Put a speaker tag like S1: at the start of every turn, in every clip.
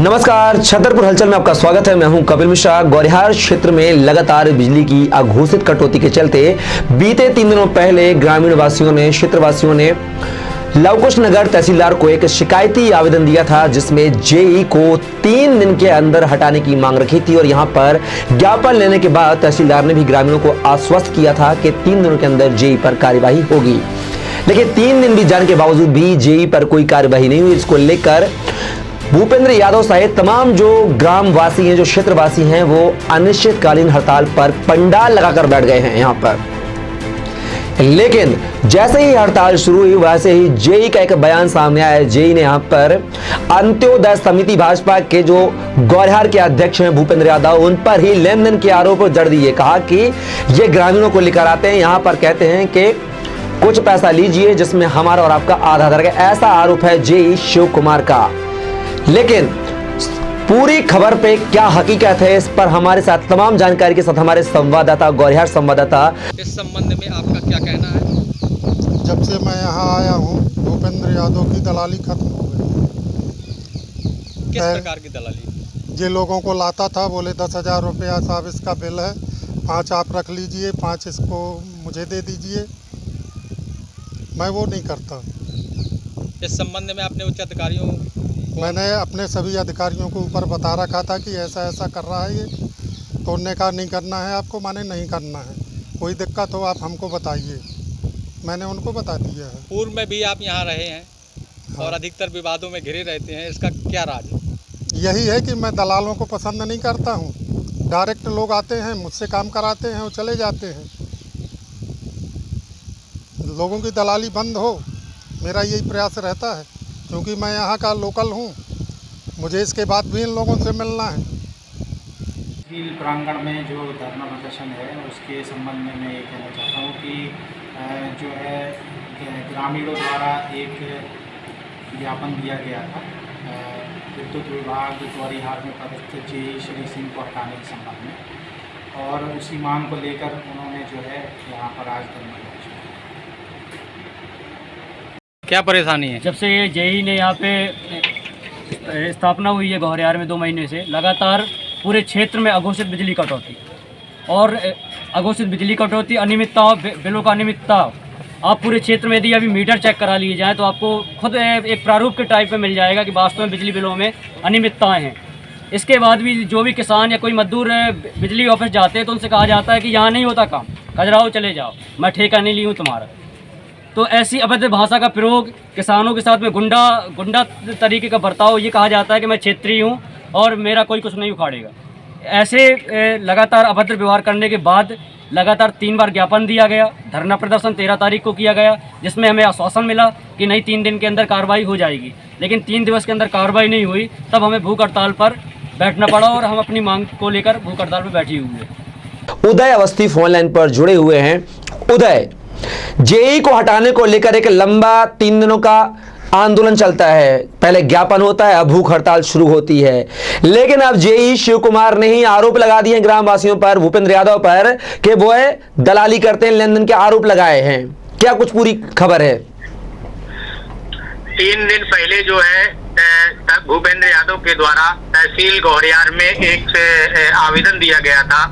S1: नमस्कार, छतरपुर हलचल में आपका स्वागत है। मैं हूं कपिल मिश्रा। गौरिहार क्षेत्र में लगातार बिजली की अघोषित कटौती के चलते बीते 3 दिनों पहले ग्रामीण वासियों ने, क्षेत्रवासियों ने लवकुश नगर तहसीलदार को एक शिकायती आवेदन दिया था, जिसमें जेई को 3 दिन के अंदर हटाने की मांग रखी थी। और यहां पर ज्ञापन लेने के बाद तहसीलदार ने भी ग्रामीणों को आश्वस्त किया था कि 3 दिनों के अंदर जेई पर कार्यवाही होगी। लेकिन 3 दिन बीत जाने के बावजूद भी जेई पर कोई कार्यवाही नहीं हुई। इसको लेकर भूपेंद्र यादव सहित तमाम जो ग्रामवासी हैं, जो क्षेत्रवासी हैं, वो अनिश्चितकालीन हड़ताल पर पंडाल लगाकर बैठ गए हैं यहां पर। लेकिन जैसे ही हड़ताल शुरू हुई, वैसे ही जेई का एक बयान सामने आया। जेई ने यहां पर अंत्योदय समिति भाजपा के जो गौरिहार के अध्यक्ष हैं भूपेंद्र यादव, उन पर ही लेन देन के आरोप जड़ दिए। कहा कि ये ग्रामीणों को लेकर आते हैं, यहां पर कहते हैं कि कुछ पैसा लीजिए जिसमें हमारा और आपका आधा आधा। ऐसा आरोप है जेई शिव कुमार का। लेकिन पूरी खबर पे क्या हकीकत है, इस पर हमारे साथ तमाम जानकारी के साथ हमारे संवाददाता, गौरिहार संवाददाता।
S2: इस संबंध में आपका क्या कहना है?
S3: जब से मैं यहाँ आया हूँ, भूपेंद्र यादव की दलाली खत्म हो गई।
S2: किस प्रकार की दलाली?
S3: ये लोगों को लाता था, बोले 10,000 रुपया साहब इसका बिल है, 5 आप रख लीजिए, 5 इसको मुझे दे दीजिए। मैं वो नहीं करता।
S2: इस संबंध में आपने उच्च अधिकारियों,
S3: मैंने अपने सभी अधिकारियों को ऊपर बता रखा था कि ऐसा ऐसा कर रहा है ये, तो उन्होंने कहा नहीं करना है आपको, माने नहीं करना है, कोई दिक्कत हो आप हमको बताइए। मैंने उनको बता दिया है।
S2: पूर्व में भी आप यहाँ रहे हैं। हाँ। और अधिकतर विवादों में घिरे रहते हैं, इसका क्या राज है?
S3: यही है कि मैं दलालों को पसंद नहीं करता हूँ। डायरेक्ट लोग आते हैं, मुझसे काम कराते हैं और चले जाते हैं। लोगों की दलाली बंद हो, मेरा यही प्रयास रहता है, क्योंकि मैं यहाँ का लोकल हूँ। मुझे इसके बाद भी इन लोगों से मिलना है।
S4: तहसील प्रांगण में जो धरना प्रदर्शन है, उसके संबंध में मैं ये कहना चाहता हूँ कि जो है ग्रामीणों द्वारा एक ज्ञापन दिया गया था विद्युत विभाग गौरिहार में पदस्थ जेई श्री सिंह को हटाने के संबंध में, और उसी मांग को लेकर उन्होंने जो है यहाँ पर आज धरना दिया।
S2: क्या परेशानी है?
S5: जब से ये जेई ने यहाँ पे स्थापना हुई है गौरिहार में 2 महीने से, लगातार पूरे क्षेत्र में अघोषित बिजली कटौती और अघोषित बिजली कटौती, अनियमितता, बिलों का अनियमितता। आप पूरे क्षेत्र में यदि अभी मीटर चेक करा लिए जाएँ तो आपको खुद एक प्रारूप के टाइप में मिल जाएगा कि वास्तव में बिजली बिलों में अनियमितताएँ हैं। इसके बाद भी जो भी किसान या कोई मजदूर बिजली ऑफिस जाते हैं तो उनसे कहा जाता है कि यहाँ नहीं होता काम, खजराओ चले जाओ, मैं ठेका नहीं ली हूँ तुम्हारा। तो ऐसी अभद्र भाषा का प्रयोग, किसानों के साथ में गुंडा तरीके का बर्ताव, ये कहा जाता है कि मैं क्षेत्रीय हूँ और मेरा कोई कुछ नहीं उखाड़ेगा। ऐसे लगातार अभद्र व्यवहार करने के बाद लगातार 3 बार ज्ञापन दिया गया। धरना प्रदर्शन 13 तारीख को किया गया, जिसमें हमें आश्वासन मिला कि नहीं 3 दिन के अंदर कार्रवाई हो जाएगी। लेकिन 3 दिवस के अंदर कार्रवाई नहीं हुई, तब हमें भूख हड़ताल पर बैठना पड़ा और हम अपनी मांग को लेकर भूख हड़ताल पर बैठे हुए हैं।
S1: उदय अवस्थी फोन लाइन पर जुड़े हुए हैं। उदय, जेई को हटाने को लेकर एक लंबा 3 दिनों का आंदोलन चलता है, पहले ज्ञापन होता है, अब भूख हड़ताल शुरू होती है। लेकिन अब जेई शिव कुमार ने ही आरोप लगा दिए ग्रामवासियों पर, भूपेंद्र यादव पर, कि वो दलाली करते हैं, लेन देन के आरोप लगाए हैं। क्या कुछ पूरी खबर है?
S6: 3 दिन पहले जो है भूपेंद्र यादव के द्वारा तहसील गौरिहार में एक आवेदन दिया गया था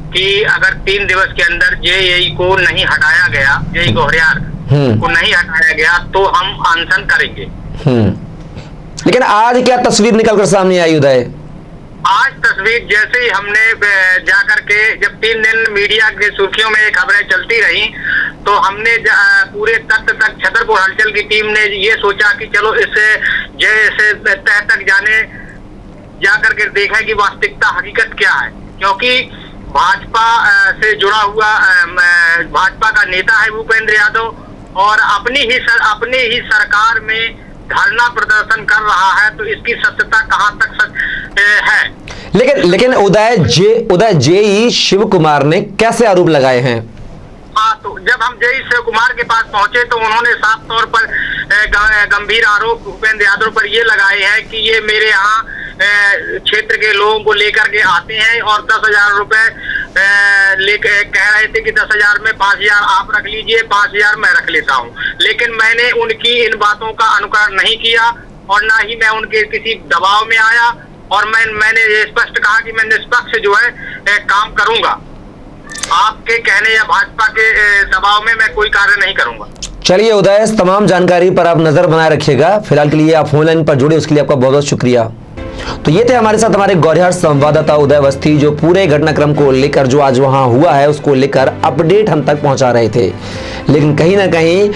S6: कि अगर 3 दिवस के अंदर जेई को नहीं हटाया गया, जेई गौरिहार को नहीं हटाया गया, तो हम अनशन करेंगे।
S1: लेकिन आज क्या तस्वीर निकलकर सामने आई उदय?
S6: आज तस्वीर जैसे ही हमने जाकर के, जब 3 दिन मीडिया के सुर्खियों में खबरें चलती रही, तो हमने पूरे तख्त तक छतरपुर हलचल की टीम ने ये सोचा कि चलो इससे जैसे तह तक जाकर के देखा कि वास्तविकता हकीकत क्या है। क्योंकि भाजपा से जुड़ा हुआ भाजपा का नेता है भूपेंद्र यादव, और अपनी ही सरकार में धरना प्रदर्शन कर रहा है, तो इसकी सत्यता कहां तक है?
S1: लेकिन उदय जेई शिव कुमार ने कैसे आरोप लगाए हैं?
S6: हाँ, तो जब हम जेई शिव कुमार के पास पहुंचे तो उन्होंने साफ तौर पर गंभीर आरोप भूपेंद्र यादव पर ये लगाए हैं कि ये मेरे यहाँ क्षेत्र के लोगों को लेकर के आते हैं और 10,000 रुपए लेकर कह रहे थे कि 10,000 में 5,000 आप रख लीजिए, 5,000 मैं रख लेता हूं। लेकिन मैंने उनकी इन बातों का अनुकरण नहीं किया और ना ही मैं उनके किसी दबाव में आया और मैंने ये स्पष्ट कहा कि मैं निष्पक्ष जो है काम करूंगा। आपके कहने या भाजपा के दबाव में मैं कोई कार्य नहीं करूंगा।
S1: चलिए उदय, इस तमाम जानकारी पर आप नजर बनाए रखिएगा। फिलहाल के लिए आप फोन लाइन पर जुड़े, उसके लिए आपका बहुत बहुत शुक्रिया। तो ये थे हमारे साथ हमारे गौरिहार संवाददाता उदय अवस्थी, जो पूरे घटनाक्रम को लेकर जो आज वहां हुआ है उसको लेकर अपडेट हम तक पहुंचा रहे थे। लेकिन कहीं ना कहीं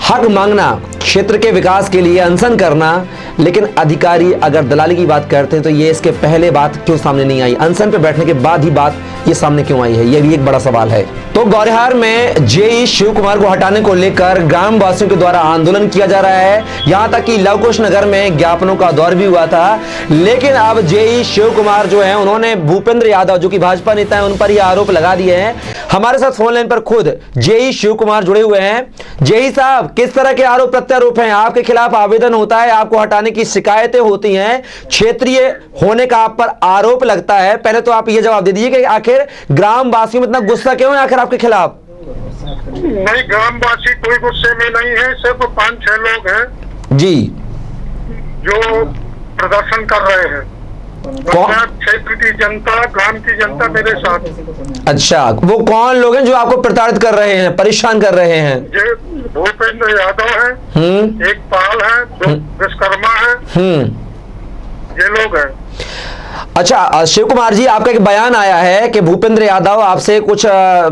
S1: हक मांगना, क्षेत्र के विकास के लिए अनशन करना, लेकिन अधिकारी अगर दलाली की बात करते हैं तो ये इसके पहले बात क्यों सामने नहीं आई? अनशन पे बैठने के बाद ही बात ये सामने क्यों आई है? ये भी एक बड़ा सवाल है। तो गौरिहार में जेई शिव कुमार को हटाने को लेकर ग्राम वासियों के द्वारा आंदोलन किया जा रहा है। यहां तक कि लवकुश नगर में ज्ञापनों का दौर भी हुआ था। लेकिन अब जेई शिव कुमार जो है, उन्होंने भूपेंद्र यादव जो कि भाजपा नेता है उन पर ये आरोप लगा दिए हैं। हमारे साथ फोन लाइन पर खुद जेई शिव कुमार जुड़े हुए हैं। जेई साहब, किस तरह के आरोप प्रत्यारोप हैं? आपके खिलाफ आवेदन होता है, आपको हटाने की शिकायतें होती हैं, क्षेत्रीय होने का आप पर आरोप लगता है। पहले तो आप ये जवाब दे दीजिए कि आखिर ग्राम वासियों में इतना गुस्सा क्यों है आखिर आपके खिलाफ?
S3: नहीं, ग्रामवासी कोई गुस्से में नहीं है, सिर्फ 5-6 लोग हैं
S1: जी
S3: जो प्रदर्शन कर रहे हैं। क्षेत्र की जनता, ग्राम की जनता मेरे साथ।
S1: अच्छा, वो कौन लोग हैं जो आपको प्रताड़ित कर रहे हैं, परेशान कर रहे हैं?
S3: ये भूपेंद्र यादव है, एक पाल है, दो विश्वकर्मा है, ये लोग हैं।
S1: अच्छा शिव कुमार जी, आपका एक बयान आया है कि भूपेंद्र यादव आपसे कुछ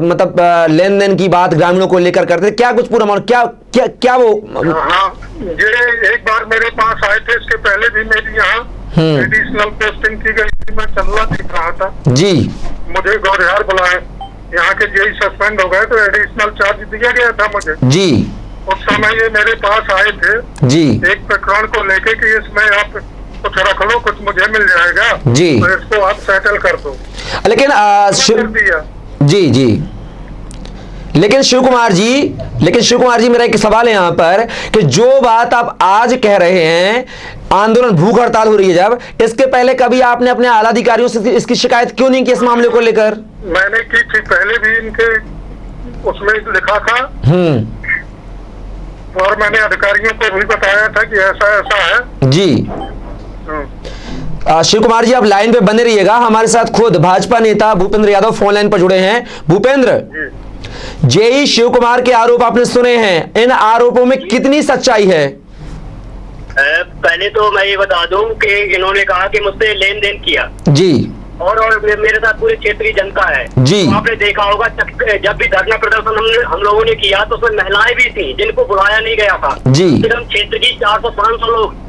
S1: मतलब लेन देन की बात ग्रामीणों को लेकर करते, क्या कुछ पूरा मालूम, क्या क्या क्या वो?
S3: हाँ, ये एक बार मेरे पास आए थे, इसके पहले भी मेरी यहाँ एडिशनल पोस्टिंग की गई थी, मैं चलना दिख रहा था
S1: जी।
S3: मुझे गौरिहार बुलाए, यहाँ के जेई सस्पेंड हो गए तो एडिशनल चार्ज दिया गया था मुझे
S1: जी।
S3: उस समय ये मेरे पास आए थे
S1: जी,
S3: एक प्रकरण को लेके कि इसमें आप कुछ रख लो, कुछ मुझे मिल जाएगा
S1: जी,
S3: तो इसको आप सेटल कर दो।
S1: लेकिन
S3: कर दिया
S1: जी जी। लेकिन शिव कुमार जी मेरा एक सवाल है यहाँ पर कि जो बात आप आज कह रहे हैं, आंदोलन, भूख हड़ताल हो रही है जब, इसके पहले कभी आपने अपने आला अधिकारियों से इसकी शिकायत क्यों नहीं की इस मामले को लेकर?
S3: मैंने की थी, पहले भी इनके उसमें लिखा था और मैंने अधिकारियों को भी बताया था कि ऐसा ऐसा है जी। शिव कुमार जी, आप लाइन पे बने रहिएगा। हमारे साथ खुद भाजपा नेता भूपेंद्र यादव फोन लाइन पर जुड़े हैं। भूपेंद्र, जेई शिव कुमार के आरोप आपने सुने हैं, इन आरोपों में कितनी सच्चाई है?
S6: पहले तो मैं ये बता दूं कि इन्होंने कहा कि मुझसे लेन देन किया
S1: जी,
S6: और मेरे साथ पूरी क्षेत्र की जनता है
S1: जी।
S6: तो आपने देखा होगा जब भी धरना प्रदर्शन हम लोगों ने किया तो उसमें महिलाएं भी थी जिनको बुलाया नहीं गया था जी। फिर हम क्षेत्र की 400-500 लोग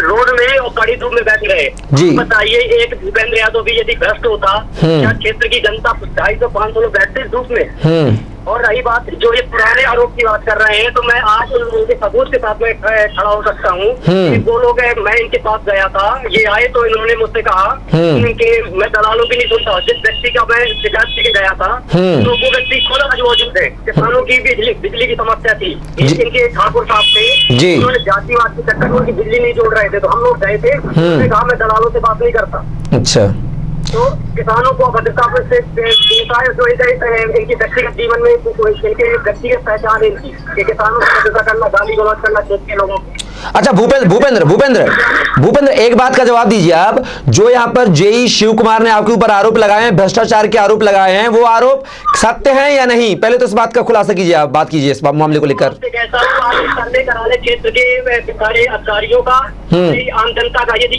S6: रोड में और कड़ी धूप में बैठ गए जी। बताइए, एक भूपेंद्र यादव भी यदि भ्रष्ट होता, क्या क्षेत्र की जनता 250-500 लोग बैठते धूप में? और रही बात जो ये पुराने आरोप की बात कर रहे हैं, तो मैं आज उन लोगों के सबूत के साथ में खड़ा हो सकता हूँ। वो लोग मैं इनके पास गया था, ये आए तो इन्होंने मुझसे कहा कि मैं दलालों की नहीं सुनता। जिस व्यक्ति का मैं शिकायत करके गया था तो वो व्यक्ति खुद आज मौजूद है। किसानों की बिजली की समस्या थी, इनके ठाकुर साहब थे, उन्होंने जातिवाद के चक्कर में उनकी बिजली नहीं जोड़ रहे थे, तो हम लोग गए थे, उन्होंने कहा मैं दलालों से बात नहीं करता। अच्छा, तो किसानों को भद्रता से जो इनकी व्यक्तिगत जीवन में इनके व्यक्तिगत पहचान इनकी कि किसानों को भद्रता करना, गाली गलौज करना क्षेत्र के लोगों की।
S1: अच्छा भूपेंद्र, एक बात का जवाब दीजिए आप। जो यहाँ पर जेई शिव कुमार ने आपके ऊपर आरोप लगाए हैं, भ्रष्टाचार के आरोप लगाए हैं, वो आरोप सत्य हैं या नहीं? पहले तो इस बात का खुलासा कीजिए, आप बात कीजिए इस मामले को लेकर।
S6: सर्वे करा ले क्षेत्र के सारे अधिकारियों का, आम जनता का। यदि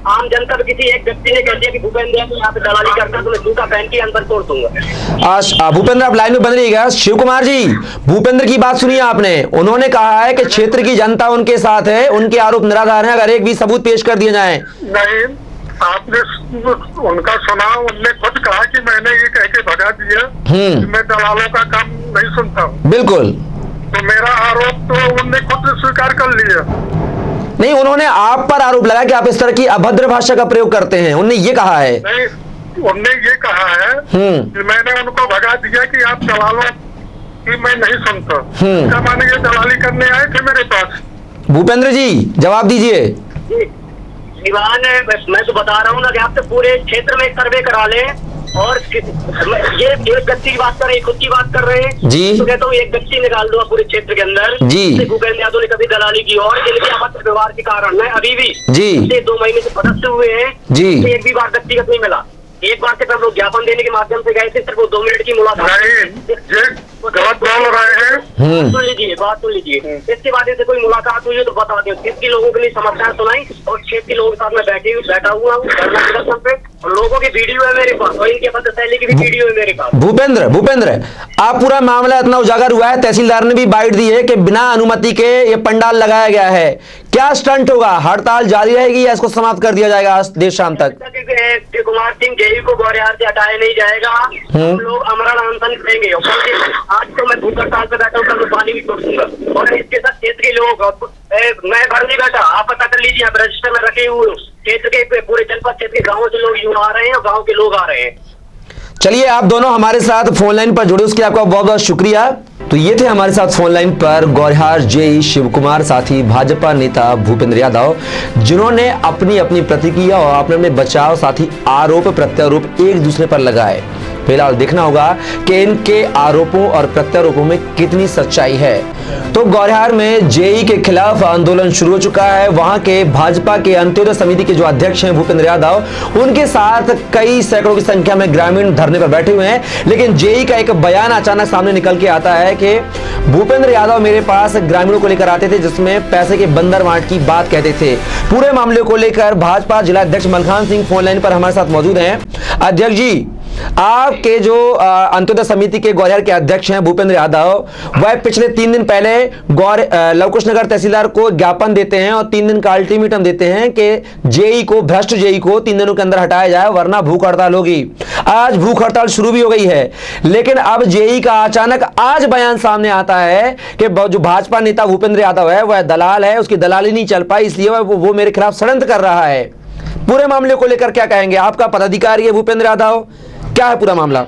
S6: आम जनता किसी एक व्यक्ति ने कह दिया कि भूपेंद्र यहाँ पे दलाली करता तो मैं जूता पहन के अंदर तोड़ दूंगा।
S1: भूपेंद्र, आप लाइन में बन रहिएगा। शिव कुमार जी, भूपेंद्र की बात सुनिए आपने। उन्होंने कहा है कि क्षेत्र की जनता उनके साथ है, उनके आरोप निराधार हैं, अगर एक भी सबूत पेश कर दिए जाए।
S3: नहीं, आपने उनका सुना, उनने खुद कहा कि मैंने ये कह के भगा दिया कि मैं दलालों का काम नहीं सुनता हूँ। बिल्कुल, तो मेरा आरोप तो उनने खुद स्वीकार कर लिया।
S1: नहीं, उन्होंने आप पर आरोप लगा कि आप इस तरह की अभद्र भाषा का प्रयोग करते हैं, उन्होंने ये कहा है।
S3: नहीं, उनने ये कहा है कि मैंने उनको भगा दिया कि आप दलालों की मैं नहीं सुनता। क्या माने ये दलाली करने आए थे मेरे पास?
S1: भूपेंद्र जी, जवाब दीजिए।
S6: दीवान, मैं तो बता रहा हूँ ना कि आप तो पूरे क्षेत्र में सर्वे करा ले और ये एक गच्ची की बात कर रहे हैं, खुद की बात कर रहे हैं
S1: जी।
S6: तो कहता हूँ एक गच्ची निकाल दो पूरे क्षेत्र के अंदर
S1: जी।
S6: भूपेंद्र यादव ने कभी दलाली की और इनके अभद्र व्यवहार के कारण है अभी भी
S1: जी।
S6: पिछले 2 महीने से पदस्थ हुए हैं
S1: जी।
S6: एक भी बार व्यक्तिगत नहीं मिला। एक बार सिर्फ हम लोग ज्ञापन देने के माध्यम से गए थे, सिर्फ वो 2 मिनट की मुलाकात गलत बोल रहे हैं। बात सुन लीजिए इसके बाद से कोई मुलाकात हुई है तो बता दें। क्षेत्र के लोगों के लिए समस्याएं सुनाई और क्षेत्र के लोगों के साथ मैं बैठा हुआ हूँ धरना प्रदर्शन पे और लोगों की वीडियो है मेरे पास और इनके पत्रशैली की भी वीडियो है मेरे पास।
S1: भूपेंद्र आप पूरा मामला इतना उजागर हुआ है, तहसीलदार ने भी बाइट दी है कि बिना अनुमति के ये पंडाल लगाया गया है। क्या स्टंट होगा? हड़ताल जारी रहेगी या इसको समाप्त कर दिया जाएगा आज देर शाम तक?
S6: कुमार सिंह जेई को ग्वालियर से हटाया नहीं जाएगा। हम लोग अमरण अनशन करेंगे। आज तो मैं भूख हड़ताल पे बैठा हूँ, कल पानी भी छोड़ दूंगा और इसके साथ क्षेत्र के लोग मैं घर नहीं बैठा, आप पता कर लीजिए, आप रजिस्टर में रखे हुए क्षेत्र के पूरे जनपद क्षेत्र के गाँव से लोग यूँ आ रहे हैं और गाँव के लोग आ रहे हैं।
S1: चलिए आप दोनों हमारे साथ फोन लाइन पर जुड़े उसके लिए आपका बहुत बहुत शुक्रिया। तो ये थे हमारे साथ फोन लाइन पर ग्वालियर जेई शिव कुमार, साथ ही भाजपा नेता भूपेंद्र यादव, जिन्होंने अपनी अपनी प्रतिक्रिया और अपने अपने बचाव साथ ही आरोप प्रत्यारोप एक दूसरे पर लगाए। फिलहाल देखना होगा कि इनके आरोपों और प्रत्यारोपों में कितनी सच्चाई है। तो ग्वालियर में जेई के खिलाफ आंदोलन शुरू हो चुका है। वहां के भाजपा के अंत्योदय समिति के जो अध्यक्ष हैं भूपेंद्र यादव, उनके साथ कई सैकड़ों की संख्या में ग्रामीण धरने पर बैठे हुए हैं। लेकिन जेई का एक बयान अचानक सामने निकल के आता है कि भूपेंद्र यादव मेरे पास ग्रामीणों को लेकर आते थे जिसमें पैसे के बंदरवाट की बात कहते थे। पूरे मामले को लेकर भाजपा जिला अध्यक्ष मलखान सिंह फोन लाइन पर हमारे साथ मौजूद हैं। अध्यक्ष जी, आपके जो अंत्योदय समिति के ग्वालियर के अध्यक्ष हैं भूपेंद्र यादव, वह पिछले 3 दिन पहले लवकुश नगर तहसीलदार को ज्ञापन देते हैं और 3 दिन का अल्टीमेटम देते हैं कि जेई को, भ्रष्ट जेई को 3 दिनों के अंदर हटाया जाए वरना भूख हड़ताल होगी। आज भूख हड़ताल शुरू भी हो गई है, लेकिन अब जेई का अचानक आज बयान सामने आता है कि जो भाजपा नेता भूपेंद्र यादव है वह दलाल है, उसकी दलाली नहीं चल पाई, इसलिए वो मेरे खिलाफ षड्यंत्र कर रहा है। पूरे मामले को लेकर क्या कहेंगे? आपका पदाधिकारी है भूपेंद्र यादव, क्या है पूरा मामला?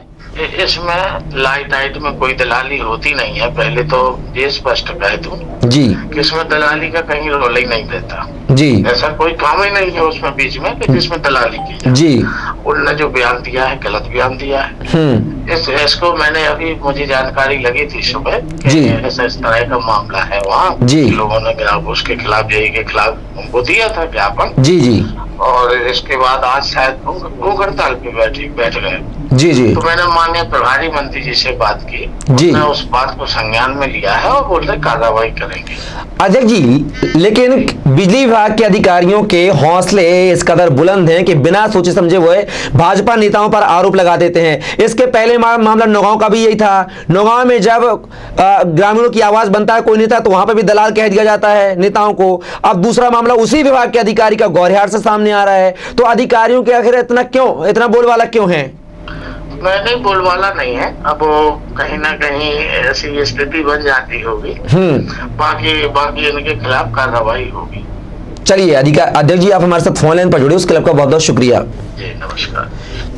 S7: इसमें लाइट आइट में कोई दलाली होती नहीं है। पहले तो ये स्पष्ट कह दूं
S1: जी
S7: कि इसमें दलाली का कहीं रोल ही नहीं रहता
S1: जी।
S7: ऐसा कोई काम ही नहीं है उसमें बीच में कि जिसमें दलाली की जाए।
S1: जी।
S7: उन्होंने जो बयान दिया है गलत बयान दिया है। इसको मैंने अभी मुझे जानकारी लगी थी सुबह
S1: जी।
S7: ऐसा इस तरह का मामला है वहाँ
S1: जी।
S7: लोगों ने उसके खिलाफ जेई के खिलाफ उनको दिया था ज्ञापन
S1: जी जी।
S7: और इसके बाद आज शायद भूख हड़ताल पे बैठ गए।
S1: जी जी।
S7: तो मैंने माननीय प्रभारी मंत्री जी से बात की,
S1: जी।
S7: उन्होंने उस बात को संज्ञान में लिया है और बोल रहे कार्रवाई करेंगे।
S1: अध्यक्ष जी, लेकिन बिजली विभाग के अधिकारियों के हौसले इस कदर बुलंद हैं कि बिना सोचे समझे हुए भाजपा नेताओं पर आरोप लगा देते हैं। इसके पहले मामला नौगांव का भी यही था। नौगांव में जब ग्रामीणों की आवाज बनता है कोई नेता तो वहां पर भी दलाल कह दिया जाता है नेताओं को। अब दूसरा मामला उसी विभाग के अधिकारी का ग्वालियर से सामने आ रहा है। तो अधिकारियों के आखिर इतना बोलवाला क्यों है?
S7: नहीं बोलवाला नहीं है, अब वो कहीं ना कहीं ऐसी स्थिति बन जाती होगी। बाकी इनके खिलाफ कार्रवाई होगी।
S1: चलिए अध्यक्ष जी, आप हमारे साथ फोन लाइन पर जुड़े उसके लिए आपका बहुत बहुत शुक्रिया
S7: जी। नमस्कार।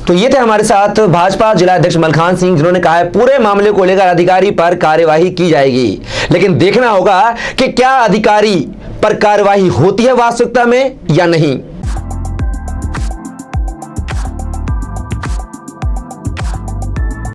S1: तो ये थे हमारे साथ भाजपा जिला अध्यक्ष मलखान सिंह, जिन्होंने कहा है पूरे मामले को लेकर अधिकारी पर कार्यवाही की जाएगी। लेकिन देखना होगा कि क्या अधिकारी पर कार्यवाही होती है वास्तविकता में या नहीं।